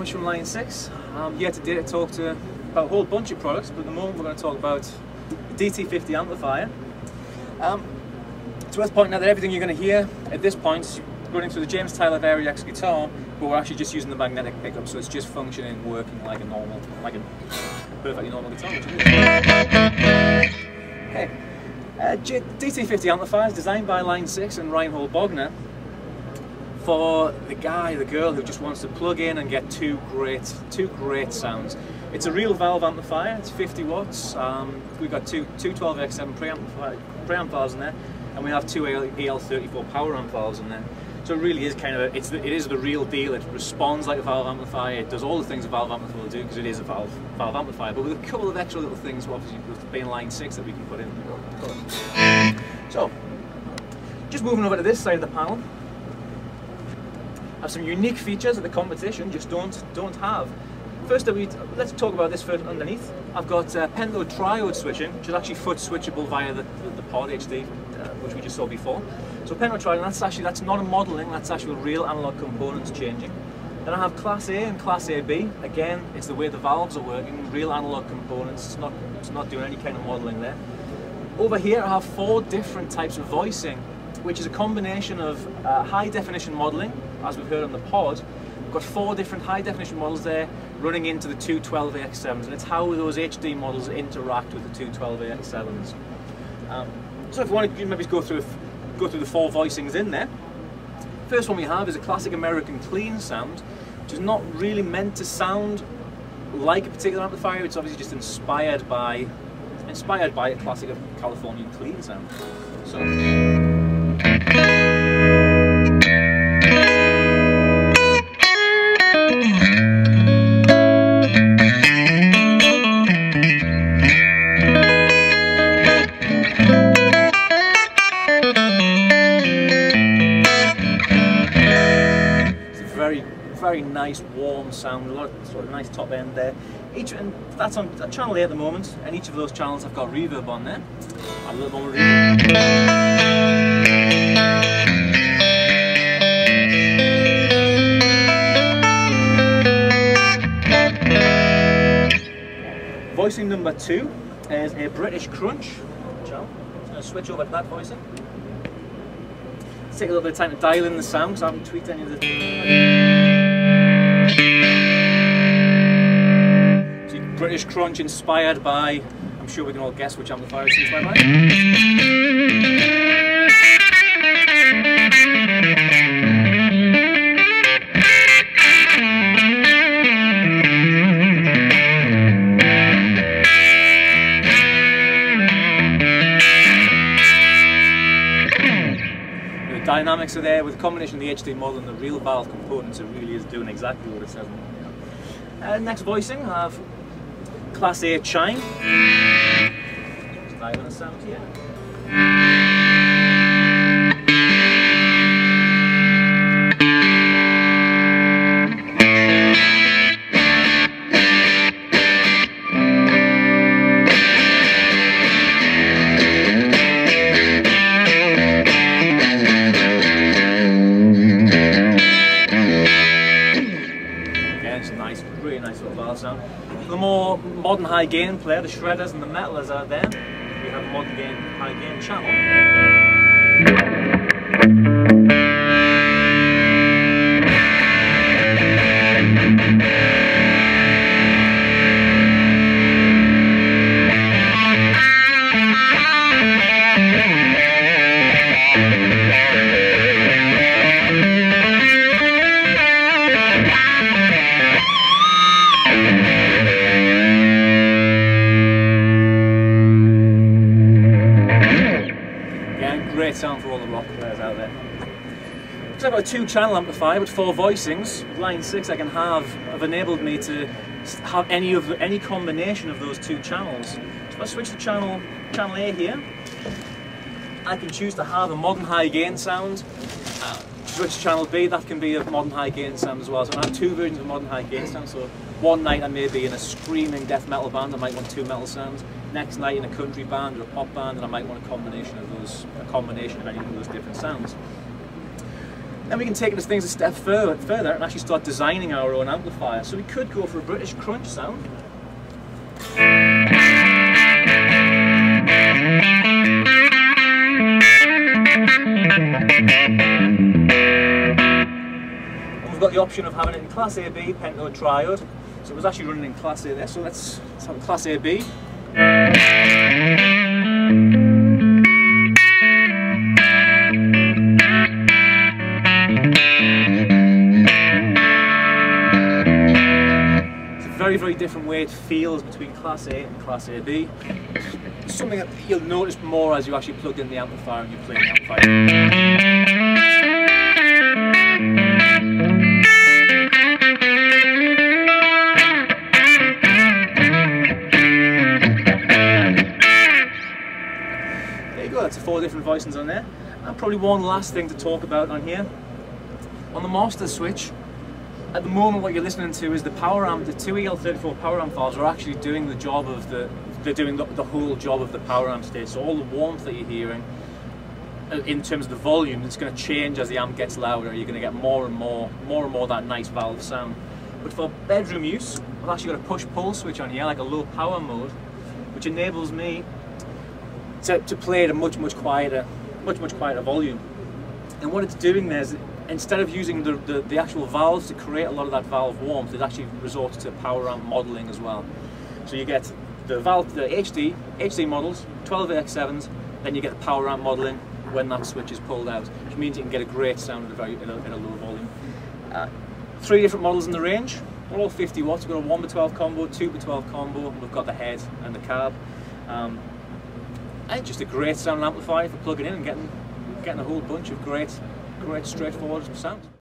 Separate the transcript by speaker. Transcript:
Speaker 1: From Line6. I'm here today to talk about a whole bunch of products, but at the moment we're going to talk about the DT50 amplifier. It's worth pointing out that everything you're going to hear at this point is running through the James Tyler Vari-X guitar, but we're actually just using the magnetic pickup, so it's just functioning, working like a perfectly normal guitar. Okay. DT50 amplifier is designed by Line6 and Reinhold Bogner for the guy, the girl who just wants to plug in and get two great sounds. It's a real valve amplifier. It's 50 watts. We've got two 12x7 preamp valves in there, and we have two EL34 power amp valves in there. So it really is kind of it is the real deal. It responds like a valve amplifier. It does all the things a valve amplifier will do because it is a valve amplifier, but with a couple of extra little things, obviously with being Line6 that we can put in. So, just moving over to this side of the panel. Have some unique features that the competition just don't have. First, let's talk about this first underneath. I've got pentode triode switching, which is actually foot switchable via the pod HD, which we just saw before. So pentode triode, that's not a modelling, that's actual real analog components changing. Then I have Class A and Class AB. Again, it's the way the valves are working, real analog components. It's not doing any kind of modelling there. Over here I have 4 different types of voicing, which is a combination of high definition modelling, as we've heard on the pod. We've got 4 different high definition models there running into the 212AX7s, and it's how those HD models interact with the 212AX7s. So if you want to maybe go through the 4 voicings in there. First one we have is a classic American clean sound, which is not really meant to sound like a particular amplifier. It's obviously just inspired by a classic Californian clean sound. So. Very nice warm sound, a lot of sort of nice top end there. And that's on channel A at the moment, and each of those channels have got reverb on there. A little more reverb. Voicing number 2 is a British crunch channel. I'm just going to switch over to that voicing. Let's take a little bit of time to dial in the sound because I haven't tweaked any of the. British crunch inspired by, I'm sure we can all guess which amplifier it's inspired by. The dynamics are there with a combination of the HD model and the real valve components. It really is doing exactly what it says. Next voicing, I have Class A chime. Just dial in the sound here. Again, it's nice, really nice little valve sound. The more modern high gain player, the shredders and the metalers out there, we have a modern gain, high gain channel. Great sound for all the rock players out there. So I've got a 2-channel amplifier with 4 voicings. With Line6 I can have enabled me to have any combination of those 2 channels. So if I switch to channel A here, I can choose to have a modern high gain sound. Switch to channel B, that can be a modern high gain sound as well. So I have 2 versions of modern high gain sound. So one night I may be in a screaming death metal band, I might want 2 metal sounds. Next night in a country band or a pop band, and I might want a combination of any of those different sounds. Then we can take things a step further and actually start designing our own amplifier. So we could go for a British crunch sound. And we've got the option of having it in Class AB, pento, triode. So it was actually running in Class A there. So let's have Class AB. Very, very different way it feels between Class A and Class AB. It's something that you'll notice more as you actually plug in the amplifier and you play the amplifier. There you go, that's 4 different voicings on there. And probably one last thing to talk about on here. On the master switch, at the moment what you're listening to is the power amp, the 2EL34 power amp valves are actually doing the job of they're doing the whole job of the power amp stage. So all the warmth that you're hearing in terms of the volume, it's going to change as the amp gets louder. You're going to get more and more that nice valve sound. But for bedroom use, I've actually got a push-pull switch on here, like a low power mode, which enables me to play at a much quieter volume. And what it's doing there is, instead of using the actual valves to create a lot of that valve warmth, it actually resorts to power amp modeling as well. So you get the HD models, 12AX7s, then you get the power amp modeling when that switch is pulled out, which means you can get a great sound at a low volume. 3 different models in the range, they're all 50 watts. We've got a 1x12 combo, 2x12 combo, and we've got the head and the cab. And just a great sound amplifier for plugging in and getting a whole bunch of great straightforward sound.